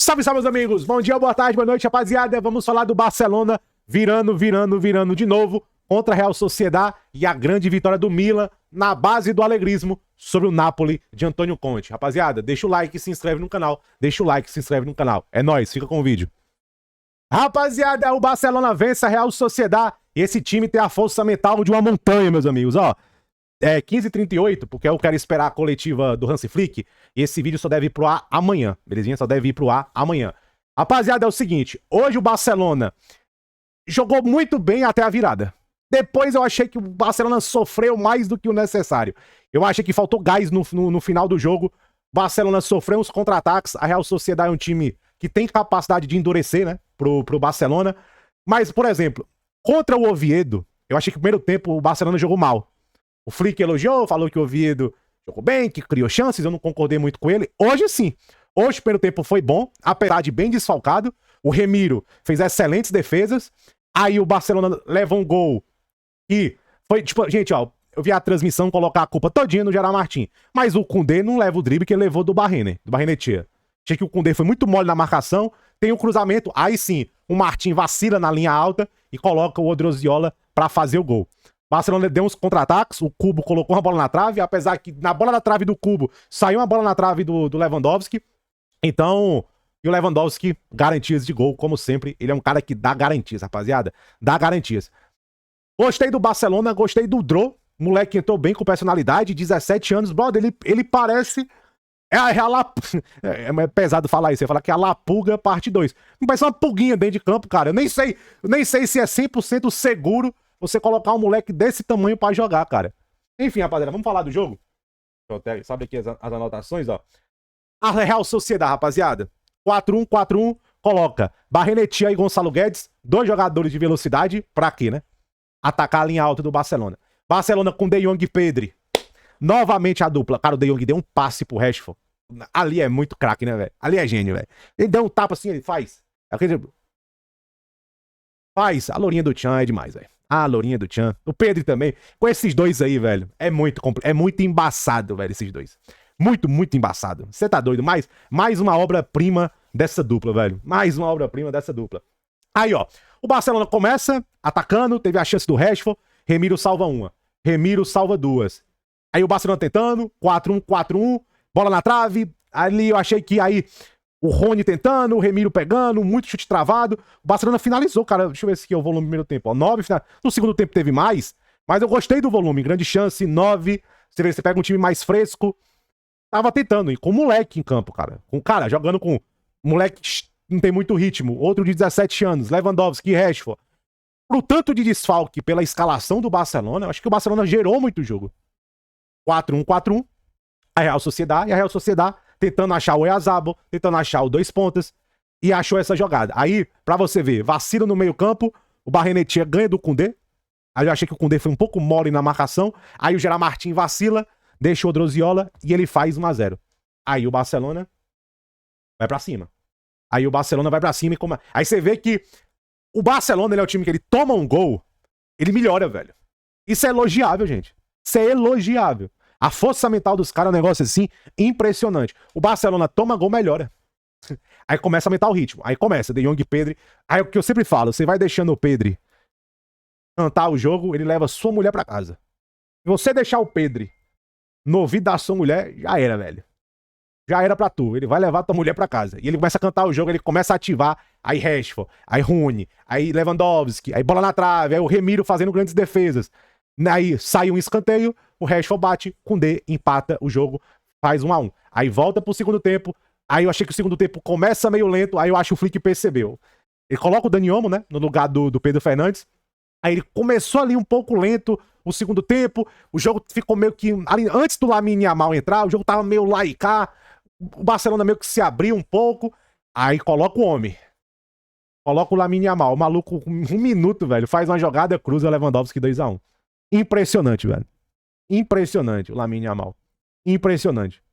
Salve, salve, meus amigos! Bom dia, boa tarde, boa noite, rapaziada. Vamos falar do Barcelona virando de novo contra a Real Sociedad e a grande vitória do Milan na base do alegrismo sobre o Napoli de Antônio Conte. Rapaziada, deixa o like e se inscreve no canal. Deixa o like e se inscreve no canal. É nóis, fica com o vídeo. Rapaziada, o Barcelona vence a Real Sociedad e esse time tem a força mental de uma montanha, meus amigos, ó. É 15h38, porque eu quero esperar a coletiva do Hansi Flick, e esse vídeo só deve ir pro ar amanhã, belezinha? Só deve ir pro ar amanhã. Rapaziada, é o seguinte, hoje o Barcelona jogou muito bem até a virada. Depois eu achei que o Barcelona sofreu mais do que o necessário. Eu achei que faltou gás no final do jogo. O Barcelona sofreu uns contra-ataques, a Real Sociedad é um time que tem capacidade de endurecer, né, pro Barcelona. Mas, por exemplo, contra o Oviedo, eu achei que no primeiro tempo o Barcelona jogou mal. O Flick elogiou, falou que o Oviedo jogou bem, que criou chances, eu não concordei muito com ele. Hoje sim. Hoje o primeiro tempo foi bom, apesar de bem desfalcado. O Remiro fez excelentes defesas. Aí o Barcelona leva um gol e foi, tipo, gente, ó, eu vi a transmissão colocar a culpa todinha no Gerard Martin. Mas o Koundé não leva o drible que ele levou do Barrenetxea. Achei que o Koundé foi muito mole na marcação. Tem um cruzamento, aí sim, o Martin vacila na linha alta e coloca o Odriozola pra fazer o gol. Barcelona deu uns contra-ataques, o Kubo colocou uma bola na trave, apesar que na bola na trave do Kubo saiu uma bola na trave do Lewandowski. Então, e o Lewandowski, garantias de gol, como sempre. Ele é um cara que dá garantias, rapaziada. Dá garantias. Gostei do Barcelona, gostei do Dro. Moleque entrou bem com personalidade, 17 anos. Brother, ele parece... É pesado falar isso, você fala que é a Lapuga parte 2. Me parece uma pulguinha dentro de campo, cara. Eu nem sei se é 100% seguro você colocar um moleque desse tamanho pra jogar, cara. Enfim, rapaziada, vamos falar do jogo? Sabe aqui as anotações, ó. A Real Sociedad, rapaziada. 4-1, 4-1, coloca Barrenetxea e Gonçalo Guedes, dois jogadores de velocidade, pra quê, né? Atacar a linha alta do Barcelona. Barcelona com De Jong e Pedri. Novamente a dupla. Cara, o De Jong deu um passe pro Rashford. Ali é muito craque, né, velho? Ali é gênio, velho. Ele deu um tapa assim, ele faz. Faz. A lourinha do Tchan é demais, velho. A lourinha do Tchan. O Pedro também. Com esses dois aí, velho. É muito embaçado, velho, esses dois. Muito embaçado. Você tá doido? Mais uma obra-prima dessa dupla, velho. Mais uma obra-prima dessa dupla. Aí, ó. O Barcelona começa atacando. Teve a chance do Rashford. Remiro salva uma. Remiro salva duas. Aí o Barcelona tentando. 4-1, 4-1. Bola na trave. Ali eu achei que aí... O Rony tentando, o Remiro pegando, muito chute travado. O Barcelona finalizou, cara. Deixa eu ver se aqui é o volume do primeiro tempo. Ó, 9 final... No segundo tempo teve mais, mas eu gostei do volume. Grande chance, 9. Você vê, você pega um time mais fresco. Tava tentando, e com moleque em campo, cara. Com cara, jogando com moleque que não tem muito ritmo. Outro de 17 anos, Lewandowski e Rashford. Pro tanto de desfalque pela escalação do Barcelona, eu acho que o Barcelona gerou muito jogo. 4-1, 4-1. A Real Sociedad, e a Real Sociedad tentando achar o Oyarzabal, tentando achar o dois pontas, e achou essa jogada. Aí, pra você ver, vacilo no meio campo, o Barrenetxea ganha do Koundé. Aí eu achei que o Koundé foi um pouco mole na marcação. Aí o Gerard Martin vacila, deixa o Odriozola e ele faz 1-0. Aí o Barcelona vai pra cima. Aí o Barcelona vai pra cima e... Aí você vê que o Barcelona, ele é o time que ele toma um gol, ele melhora, velho. Isso é elogiável, gente. Isso é elogiável. A força mental dos caras é um negócio assim impressionante. O Barcelona toma gol, melhora. Aí começa a aumentar o ritmo. Aí começa, De Jong e Pedri. Aí o que eu sempre falo, você vai deixando o Pedri cantar o jogo, ele leva sua mulher pra casa. Se você deixar o Pedri no ouvido da sua mulher, já era, velho. Já era pra tu. Ele vai levar tua mulher pra casa. E ele começa a cantar o jogo, ele começa a ativar. Aí Rashford, aí Rony, aí Lewandowski, aí bola na trave, aí o Remiro fazendo grandes defesas. Aí sai um escanteio, o Rashford bate, Koundé empata o jogo, faz 1-1. Aí volta pro segundo tempo, aí eu achei que o segundo tempo começa meio lento, aí eu acho que o Flick percebeu. Ele coloca o Dani Olmo, né, no lugar do Pedro Fernandes, aí ele começou ali um pouco lento o segundo tempo, o jogo ficou meio que... Ali, antes do Lamine Yamal entrar, o jogo tava meio lá e cá, o Barcelona meio que se abriu um pouco, aí coloca o homem. Coloca o Lamine Yamal, o maluco com 1 minuto, velho, faz uma jogada, cruza Lewandowski 2-1. Impressionante, velho. Impressionante o Lamine Yamal. Impressionante.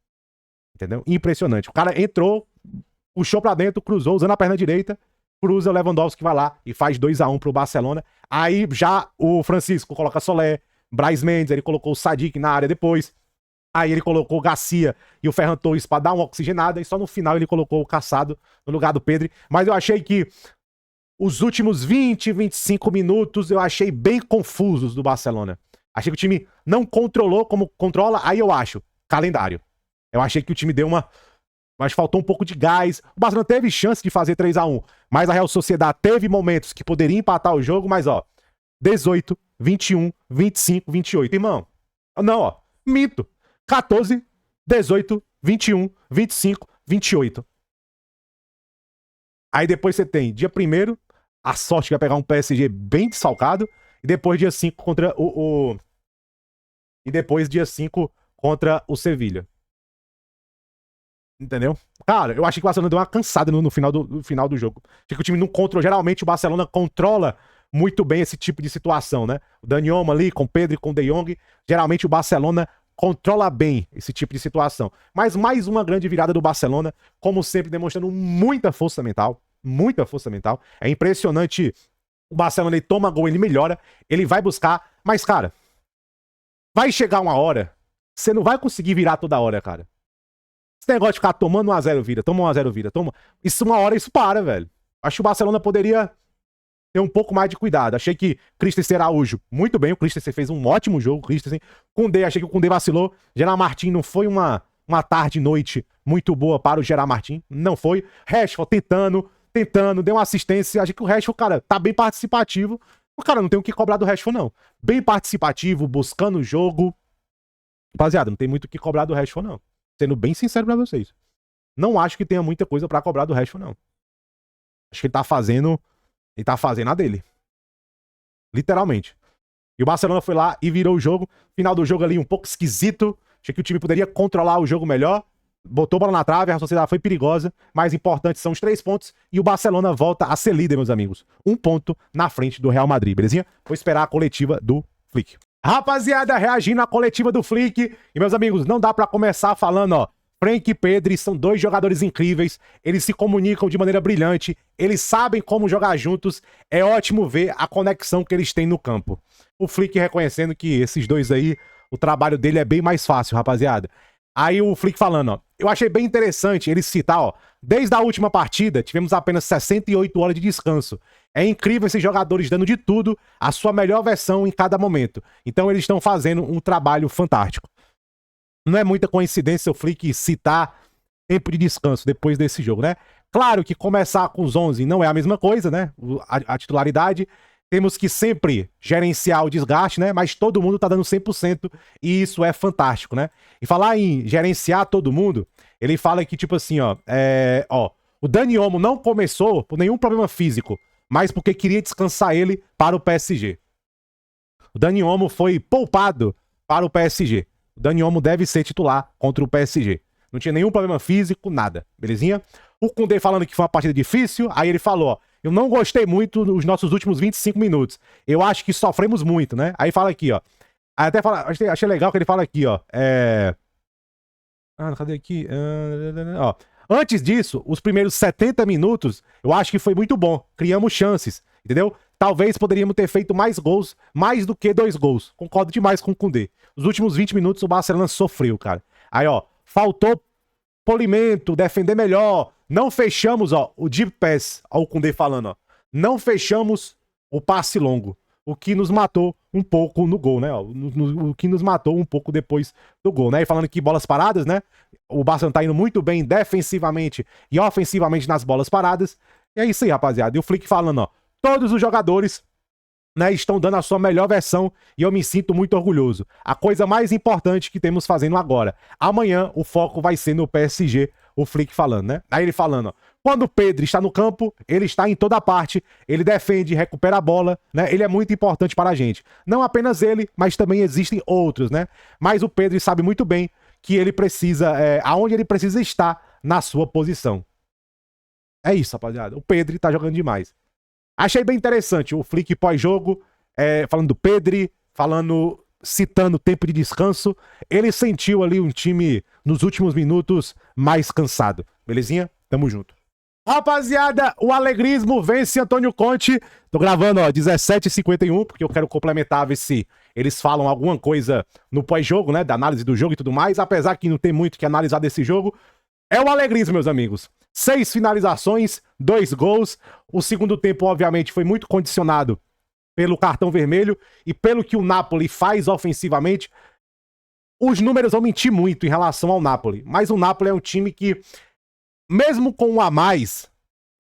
Entendeu? Impressionante. O cara entrou, puxou pra dentro, cruzou, usando a perna direita, cruza o Lewandowski, vai lá e faz 2-1 pro Barcelona. Aí já o Francisco coloca Solé, Brais Mendes, ele colocou o Sadik na área depois. Aí ele colocou o Garcia e o Ferran Torres pra dar uma oxigenada, e só no final ele colocou o Caçado no lugar do Pedri. Mas eu achei que os últimos 20, 25 minutos eu achei bem confusos do Barcelona. Achei que o time não controlou como controla, aí eu acho, calendário. Eu achei que o time deu uma... Mas faltou um pouco de gás. O Barcelona teve chance de fazer 3-1, mas a Real Sociedad teve momentos que poderia empatar o jogo, mas ó, 18, 21, 25, 28. Irmão, não, ó, mito. 14, 18, 21, 25, 28. Aí depois você tem dia 1º, a sorte que vai pegar um PSG bem desfalcado, e depois dia 5 contra E depois dia 5 contra o Sevilha. Entendeu? Cara, eu achei que o Barcelona deu uma cansada no final do jogo. Achei que o time não controla. Geralmente o Barcelona controla muito bem esse tipo de situação, né? O Dani Olmo ali, com o Pedro e com o De Jong. Geralmente o Barcelona controla bem esse tipo de situação. Mas mais uma grande virada do Barcelona, como sempre, demonstrando muita força mental. Muita força mental. É impressionante. O Barcelona, ele toma gol, ele melhora, ele vai buscar. Mas, cara, vai chegar uma hora, você não vai conseguir virar toda hora, cara. Esse negócio de ficar tomando 1x0 vira, toma 1x0 vira, toma... Isso uma hora, isso para, velho. Acho que o Barcelona poderia ter um pouco mais de cuidado. Achei que Christensen Araújo, muito bem, o Christensen fez um ótimo jogo, Christensen. Koundé, achei que o Koundé vacilou. Gerard Martin não foi uma tarde e noite muito boa para o Gerard Martin, não foi. Rashford tentando, deu uma assistência. Achei que o Rashford, cara, tá bem participativo. O cara não tem o que cobrar do Rashford, não. Bem participativo, buscando o jogo. Rapaziada, não tem muito o que cobrar do Rashford, não. Sendo bem sincero pra vocês. Não acho que tenha muita coisa pra cobrar do Rashford, não. Acho que ele tá fazendo a dele. Literalmente. E o Barcelona foi lá e virou o jogo. Final do jogo ali um pouco esquisito. Achei que o time poderia controlar o jogo melhor. Botou bola na trave, a Sociedade foi perigosa. Mais importante são os 3 pontos. E o Barcelona volta a ser líder, meus amigos. 1 ponto na frente do Real Madrid, belezinha? Vou esperar a coletiva do Flick. Rapaziada, reagindo à coletiva do Flick. E, meus amigos, não dá pra começar falando, ó. Frank e Pedri são 2 jogadores incríveis. Eles se comunicam de maneira brilhante. Eles sabem como jogar juntos. É ótimo ver a conexão que eles têm no campo. O Flick reconhecendo que esses 2 aí, o trabalho dele é bem mais fácil, rapaziada. Aí o Flick falando, ó. Eu achei bem interessante ele citar, ó. Desde a última partida, tivemos apenas 68 horas de descanso. É incrível esses jogadores dando de tudo, a sua melhor versão em cada momento. Então eles estão fazendo um trabalho fantástico. Não é muita coincidência o Flick citar tempo de descanso depois desse jogo, né? Claro que começar com os 11 não é a mesma coisa, né? A titularidade. Temos que sempre gerenciar o desgaste, né? Mas todo mundo tá dando 100% e isso é fantástico, né? E falar em gerenciar todo mundo, ele fala que, tipo assim, ó, o Dani Olmo não começou por nenhum problema físico, mas porque queria descansar ele para o PSG. O Dani Olmo foi poupado para o PSG. O Dani Olmo deve ser titular contra o PSG. Não tinha nenhum problema físico, nada, belezinha? O Koundé falando que foi uma partida difícil, aí ele falou, ó, eu não gostei muito dos nossos últimos 25 minutos. Eu acho que sofremos muito, né? Aí fala aqui, ó. Aí até fala, achei legal que ele fala aqui, ó. Cadê aqui? Ó. Antes disso, os primeiros 70 minutos, eu acho que foi muito bom. Criamos chances, entendeu? Talvez poderíamos ter feito mais gols, mais do que 2 gols. Concordo demais com o Koundé. Os últimos 20 minutos o Barcelona sofreu, cara. Aí, ó, faltou polimento, defender melhor. Não fechamos, ó, o deep pass, ó, o Koundé falando, ó. Não fechamos o passe longo. O que nos matou um pouco no gol, né? Ó, o que nos matou um pouco depois do gol, né? E falando que bolas paradas, né? O Barcelona tá indo muito bem defensivamente e ofensivamente nas bolas paradas. E é isso aí, rapaziada. E o Flick falando, ó. Todos os jogadores, né, estão dando a sua melhor versão e eu me sinto muito orgulhoso. A coisa mais importante que temos fazendo agora. Amanhã o foco vai ser no PSG, o Flick falando, né? Aí ele falando, ó, quando o Pedro está no campo, ele está em toda parte, ele defende, recupera a bola, né? Ele é muito importante para a gente. Não apenas ele, mas também existem outros, né? Mas o Pedro sabe muito bem que ele precisa, aonde ele precisa estar na sua posição. É isso, rapaziada. O Pedro tá jogando demais. Achei bem interessante o Flick pós-jogo, falando do Pedri, citando o tempo de descanso. Ele sentiu ali um time, nos últimos minutos, mais cansado. Belezinha? Tamo junto. Rapaziada, o alegrismo vence Antônio Conte. Tô gravando, ó, 17h51, porque eu quero complementar, ver se eles falam alguma coisa no pós-jogo, né, da análise do jogo e tudo mais, apesar que não tem muito que analisar desse jogo. É o alegrismo, meus amigos. 6 finalizações, 2 gols. O segundo tempo, obviamente, foi muito condicionado pelo cartão vermelho e pelo que o Napoli faz ofensivamente. Os números vão mentir muito em relação ao Napoli, mas o Napoli é um time que, mesmo com um a mais,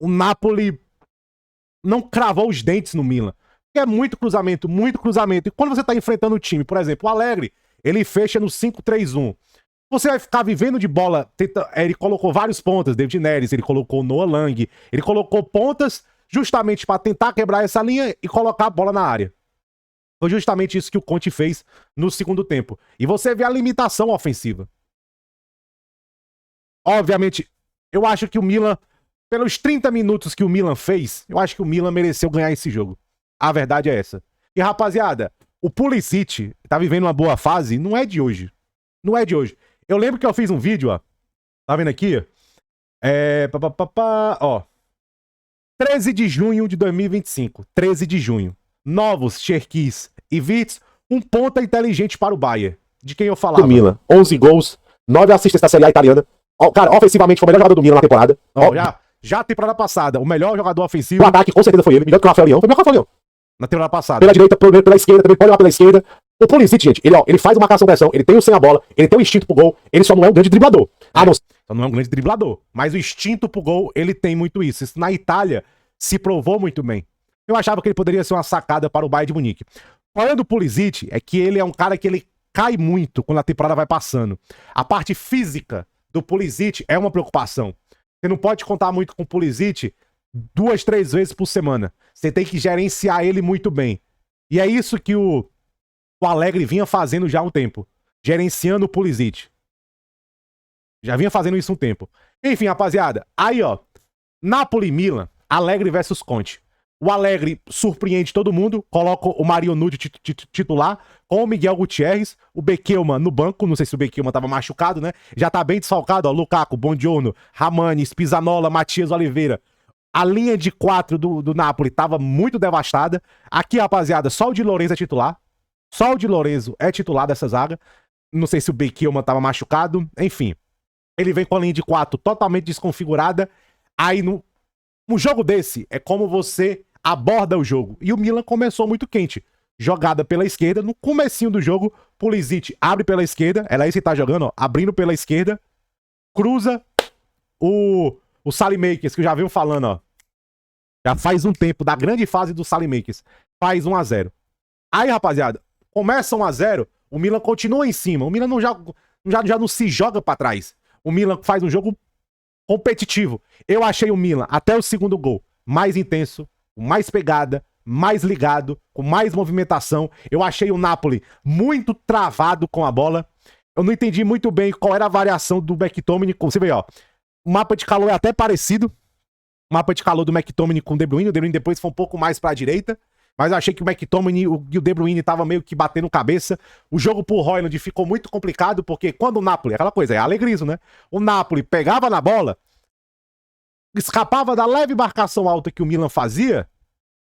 o Napoli não cravou os dentes no Milan. É muito cruzamento, muito cruzamento. E quando você tá enfrentando o time, por exemplo, o Allegri, ele fecha no 5-3-1. Você vai ficar vivendo de bola. Ele colocou vários pontas, David Neres, ele colocou Noah Lang, ele colocou pontas justamente para tentar quebrar essa linha e colocar a bola na área. Foi justamente isso que o Conte fez no segundo tempo. E você vê a limitação ofensiva. Obviamente, eu acho que o Milan, pelos 30 minutos que o Milan fez, eu acho que o Milan mereceu ganhar esse jogo. A verdade é essa. E, rapaziada, o Pulisic tá vivendo uma boa fase, não é de hoje. Não é de hoje. Eu lembro que eu fiz um vídeo, ó. Tá vendo aqui? Ó. 13 de junho de 2025. 13 de junho. Novos, Cherkis e Wirtz, um ponta inteligente para o Bayern. De quem eu falava? Do Milan. 11 gols, 9 assistências da Série A italiana. Cara, ofensivamente foi o melhor jogador do Milan na temporada. Ó, já a temporada passada, o melhor jogador ofensivo. O ataque com certeza foi ele, melhor que o Rafael Leão. Foi melhor que o Rafael Leão. Na temporada passada. Pela direita, pela esquerda, também pode olhar pela esquerda. O Pulisic, gente, ele faz uma marcação-pressão, ele tem o sem a bola, ele tem o instinto pro gol, ele só não é um grande driblador. Só não é um grande driblador. Mas o instinto pro gol, ele tem muito isso. Isso na Itália se provou muito bem. Eu achava que ele poderia ser uma sacada para o Bayern de Munique. Falando do Pulisic, é que ele é um cara que ele cai muito quando a temporada vai passando. A parte física do Pulisic é uma preocupação. Você não pode contar muito com o Pulisic 2, 3 vezes por semana. Você tem que gerenciar ele muito bem. E é isso que o Allegri vinha fazendo já há um tempo. Gerenciando o Pulisic. Já vinha fazendo isso um tempo. Enfim, rapaziada. Aí, ó. Napoli e Milan. Allegri versus Conte. O Allegri surpreende todo mundo. Coloca o Mario Nude titular. Com o Miguel Gutierrez. O Beckelman no banco. Não sei se o Beckelman tava machucado, né? Já tá bem desfalcado, ó. Lukaku, Buongiorno, Ramani, Spizanola, Matias Oliveira. A linha de 4 do Napoli tava muito devastada. Aqui, rapaziada, só o Di Lorenzo é titular. Só o Di Lorenzo é titular dessa zaga. Não sei se o Beckelman tava machucado. Enfim. Ele vem com a linha de 4 totalmente desconfigurada. Aí, no jogo desse, é como você aborda o jogo. E o Milan começou muito quente. Jogada pela esquerda. No comecinho do jogo, Pulisic abre pela esquerda. Ela aí você tá jogando, ó. Abrindo pela esquerda. Cruza o Saelemaekers, que eu já venho falando, ó. Já faz um tempo, da grande fase do Saelemaekers. Faz 1-0. Aí, rapaziada, começa 1-0, o Milan continua em cima. O Milan já não se joga pra trás. O Milan faz um jogo competitivo. Eu achei o Milan, até o segundo gol, mais intenso, com mais pegada, mais ligado, com mais movimentação. Eu achei o Napoli muito travado com a bola. Eu não entendi muito bem qual era a variação do McTominay. Você vê, ó. O mapa de calor é até parecido. O mapa de calor do McTominay com o De Bruyne. O De Bruyne depois foi um pouco mais pra direita. Mas eu achei que o McTominay e o De Bruyne estavam meio que batendo cabeça. O jogo pro Højlund ficou muito complicado, porque quando o Napoli, aquela coisa, é alegrismo, né? O Napoli pegava na bola, escapava da leve marcação alta que o Milan fazia,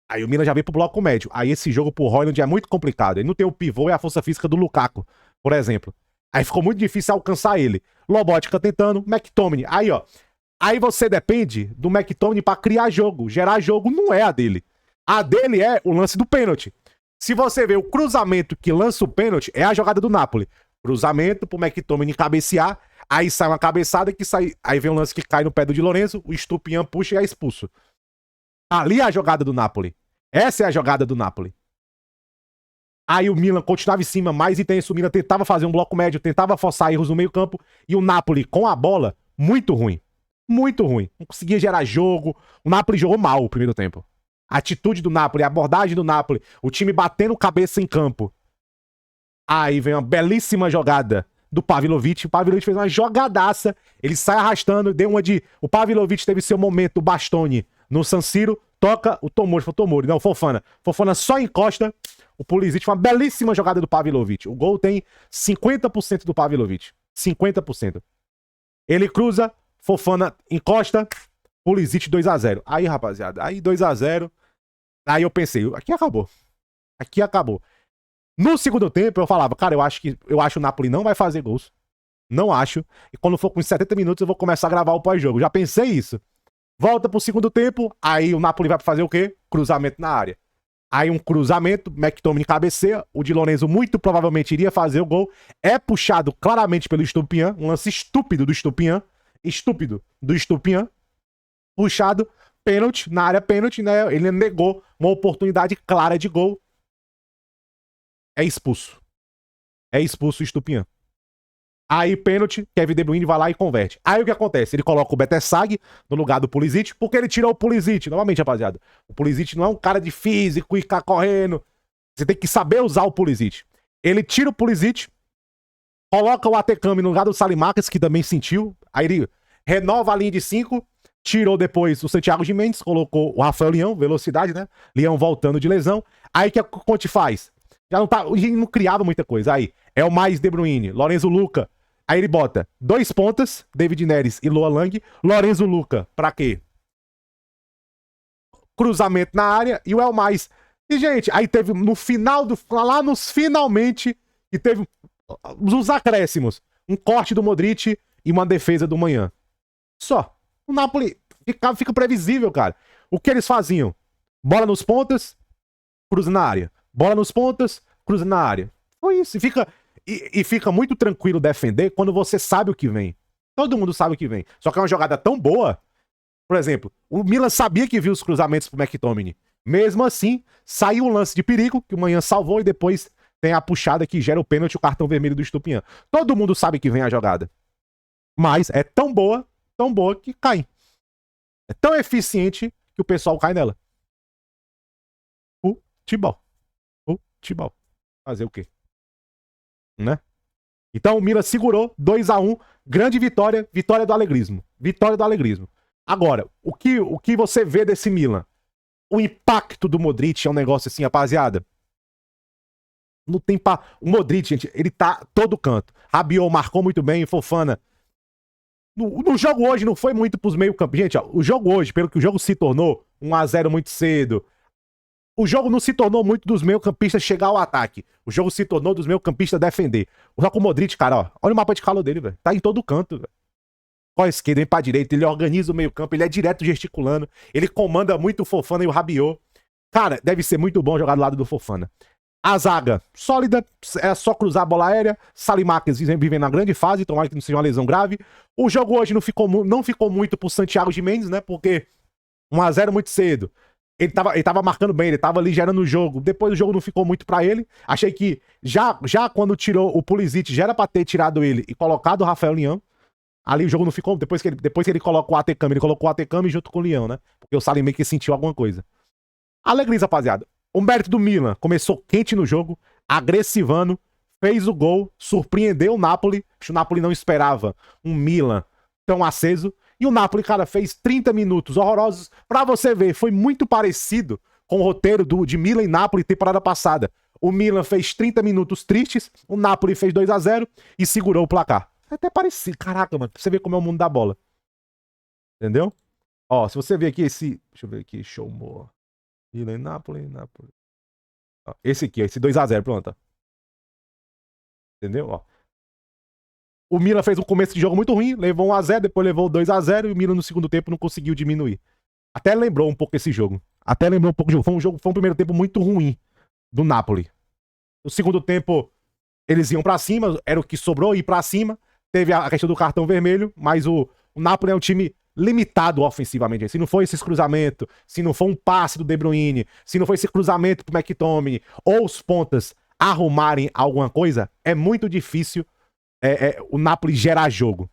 aí o Milan já veio pro bloco médio. Aí esse jogo pro Højlund é muito complicado. Ele não tem o pivô e a força física do Lukaku, por exemplo. Aí ficou muito difícil alcançar ele. Lobotka tentando, McTominay. Aí, ó. Aí você depende do McTominay pra criar jogo. Gerar jogo não é a dele. A dele é o lance do pênalti. Se você vê o cruzamento que lança o pênalti, é a jogada do Napoli. Cruzamento pro McTominay cabecear, aí sai uma cabeçada que sai. Aí vem um lance que cai no pé do Di Lorenzo, o Estupiñán puxa e é expulso. Ali é a jogada do Napoli. Essa é a jogada do Napoli. Aí o Milan continuava em cima, mais intenso. O Milan tentava fazer um bloco médio, tentava forçar erros no meio-campo. E o Napoli, com a bola, muito ruim. Muito ruim. Não conseguia gerar jogo. O Napoli jogou mal o primeiro tempo. A atitude do Napoli, a abordagem do Napoli, o time batendo cabeça em campo. Aí vem uma belíssima jogada do Pavlovic. O Pavlovic fez uma jogadaça. Ele sai arrastando, deu uma de... O Pavlovic teve seu momento, o Bastoni, no San Siro. Toca o Tomori, foi o Tomori, não, Fofana. Fofana só encosta. O Pulisic, uma belíssima jogada do Pavlovic. O gol tem 50% do Pavlovic. 50%. Ele cruza, Fofana encosta. Pulisic 2x0. Aí, rapaziada, aí 2x0. Aí eu pensei, aqui acabou. Aqui acabou. No segundo tempo, eu falava, cara, eu acho o Napoli não vai fazer gols. Não acho. E quando for com 70 minutos, eu vou começar a gravar o pós-jogo. Já pensei isso. Volta pro segundo tempo, aí o Napoli vai fazer o quê? Cruzamento na área. Aí um cruzamento, McTominay cabeceia, o Di Lorenzo muito provavelmente iria fazer o gol. É puxado claramente pelo Estupiñán, um lance estúpido do Estupiñán. Estúpido do Estupiñán. Puxado, pênalti, na área pênalti, né? Ele negou uma oportunidade clara de gol. É expulso. É expulso o Estupiñán. Aí, pênalti, Kevin De Bruyne vai lá e converte. Aí o que acontece? Ele coloca o Betesag no lugar do Pulisic, porque ele tirou o Pulisic. Novamente, rapaziada, o Pulisic não é um cara de físico e ficar correndo. Você tem que saber usar o Pulisic. Ele tira o Pulisic, coloca o Atecami no lugar do Salimakers, que também sentiu. Aí ele renova a linha de 5, tirou depois o Santiago Gimenez, colocou o Rafael Leão, velocidade, né? Leão voltando de lesão. Aí o que a Conte faz? Já não tá, não criava muita coisa. Aí é o mais De Bruyne, Lorenzo Luca. Aí ele bota 2 pontas, David Neres e Loa Lang. Lorenzo Luca, pra quê? Cruzamento na área e o El Mais. E, gente, aí teve no final, lá nos finalmente, e teve os acréscimos. Um corte do Modric e uma defesa do Manhã. Só. O Napoli fica previsível, cara. O que eles faziam? Bola nos pontas, cruza na área. Bola nos pontas, cruza na área. Foi isso. E fica muito tranquilo defender quando você sabe o que vem. Todo mundo sabe o que vem. Só que é uma jogada tão boa. Por exemplo, o Milan sabia que viu os cruzamentos pro McTominay. Mesmo assim, saiu um lance de perigo que o Manhã salvou e depois tem a puxada que gera o pênalti e o cartão vermelho do Estupiñán. Todo mundo sabe que vem a jogada. Mas é tão boa que cai. É tão eficiente que o pessoal cai nela. Futebol. Fazer o quê? Né? Então o Milan segurou 2x1, grande vitória do alegrismo. Vitória do alegrismo. Agora, o que você vê desse Milan? O impacto do Modric é um negócio assim, rapaziada. Não tem o Modric, gente, ele tá todo canto. Rabiot marcou muito bem, Fofana. No jogo hoje não foi muito pros meio-campo. Gente, ó, o jogo hoje, pelo que o jogo se tornou, 1x0 muito cedo. O jogo não se tornou muito dos meio-campistas chegar ao ataque. O jogo se tornou dos meio-campistas defender. Só com o Modric, cara, ó. Olha o mapa de calor dele, velho. Tá em todo canto, velho. Com a esquerda, vem pra direita. Ele organiza o meio-campo. Ele é direto gesticulando. Ele comanda muito o Fofana e o Rabiot. Cara, deve ser muito bom jogar do lado do Fofana. A zaga, sólida. É só cruzar a bola aérea. Salimakers vivem na grande fase. Tomara que não seja uma lesão grave. O jogo hoje não ficou muito pro Santiago Gimenez, né? Porque 1x0 muito cedo. Ele tava marcando bem, ele tava ali gerando o jogo. Depois o jogo não ficou muito pra ele. Achei que já quando tirou o Pulisic, já era pra ter tirado ele e colocado o Rafael Leão. Ali o jogo não ficou. Depois que ele colocou o Atecami, ele colocou o Atecami junto com o Leão, né? Porque o Salimakers sentiu alguma coisa. Alegria, rapaziada. O mérito do Milan começou quente no jogo, agressivando, fez o gol, surpreendeu o Napoli. Acho que o Napoli não esperava um Milan tão aceso. E o Napoli, cara, fez 30 minutos horrorosos. Pra você ver, foi muito parecido com o roteiro de Milan e Napoli temporada passada. O Milan fez 30 minutos tristes, o Napoli fez 2x0 e segurou o placar. É até parecido. Caraca, mano, pra você ver como é o mundo da bola. Entendeu? Ó, se você ver aqui esse... Deixa eu ver aqui, show more. Milan e Napoli. Ó, esse aqui, ó, esse 2x0, pronto. Ó. Entendeu? Ó. O Milan fez um começo de jogo muito ruim, levou 1x0, depois levou 2x0 e o Milan no segundo tempo não conseguiu diminuir. Até lembrou um pouco esse jogo. Foi um primeiro tempo muito ruim do Napoli. No segundo tempo, eles iam pra cima, era o que sobrou, ir pra cima. Teve a questão do cartão vermelho, mas o Napoli é um time limitado ofensivamente. Se não for esses cruzamentos, se não for um passe do De Bruyne, se não for esse cruzamento pro McTominay, ou os pontas arrumarem alguma coisa, é muito difícil o Napoli gerar jogo.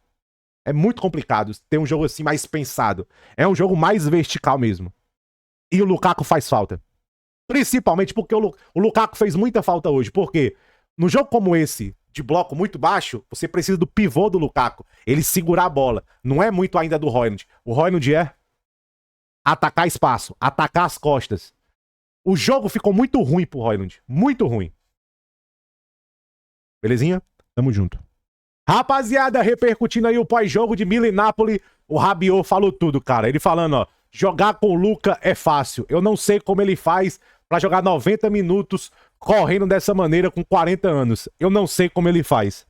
É muito complicado ter um jogo assim mais pensado. É um jogo mais vertical mesmo. E o Lukaku faz falta. Principalmente porque o Lukaku fez muita falta hoje. Porque no jogo como esse, de bloco muito baixo, você precisa do pivô do Lukaku. Ele segurar a bola. Não é muito ainda do Højlund. O Højlund é atacar espaço, atacar as costas. O jogo ficou muito ruim pro Højlund. Muito ruim. Belezinha? Tamo junto. Rapaziada, repercutindo aí o pós-jogo de Milan e Napoli, o Rabiot falou tudo, cara. Ele falando, ó, jogar com o Luka é fácil. Eu não sei como ele faz pra jogar 90 minutos correndo dessa maneira com 40 anos. Eu não sei como ele faz.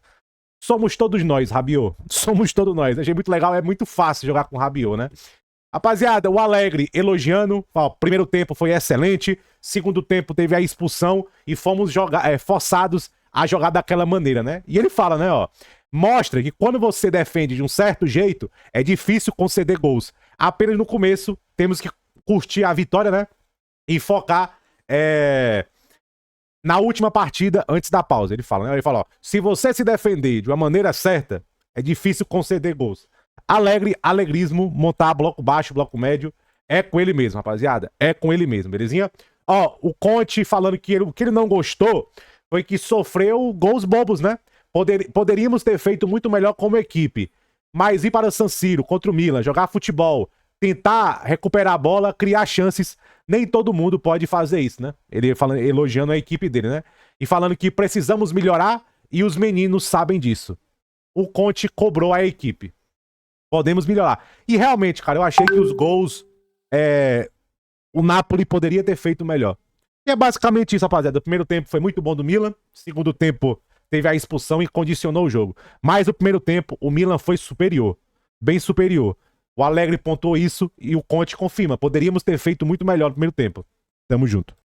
Somos todos nós, Rabiot. Somos todos nós. Achei muito legal, é muito fácil jogar com o Rabiot, né? Rapaziada, o Alegre elogiando. Ó, primeiro tempo foi excelente. Segundo tempo teve a expulsão e fomos forçados a jogar daquela maneira, né? E ele fala, né, ó. Mostra que quando você defende de um certo jeito, é difícil conceder gols. Apenas no começo, temos que curtir a vitória, né? E focar na última partida antes da pausa. Ele fala, né? Ele fala, ó, se você se defender de uma maneira certa, é difícil conceder gols. Alegrismo, montar bloco baixo, bloco médio, é com ele mesmo, rapaziada. É com ele mesmo, belezinha? Ó, o Conte falando que o que ele não gostou foi que sofreu gols bobos, né? Poderíamos ter feito muito melhor como equipe, mas ir para o San Siro contra o Milan, jogar futebol, tentar recuperar a bola, criar chances, nem todo mundo pode fazer isso, né? Ele falando, elogiando a equipe dele, né? E falando que precisamos melhorar e os meninos sabem disso. O Conte cobrou a equipe. Podemos melhorar. E realmente, cara, eu achei que os gols o Napoli poderia ter feito melhor. E é basicamente isso, rapaziada. O primeiro tempo foi muito bom do Milan, segundo tempo teve a expulsão e condicionou o jogo. Mas no primeiro tempo, o Milan foi superior. Bem superior. O Alegre pontuou isso e o Conte confirma. Poderíamos ter feito muito melhor no primeiro tempo. Tamo junto.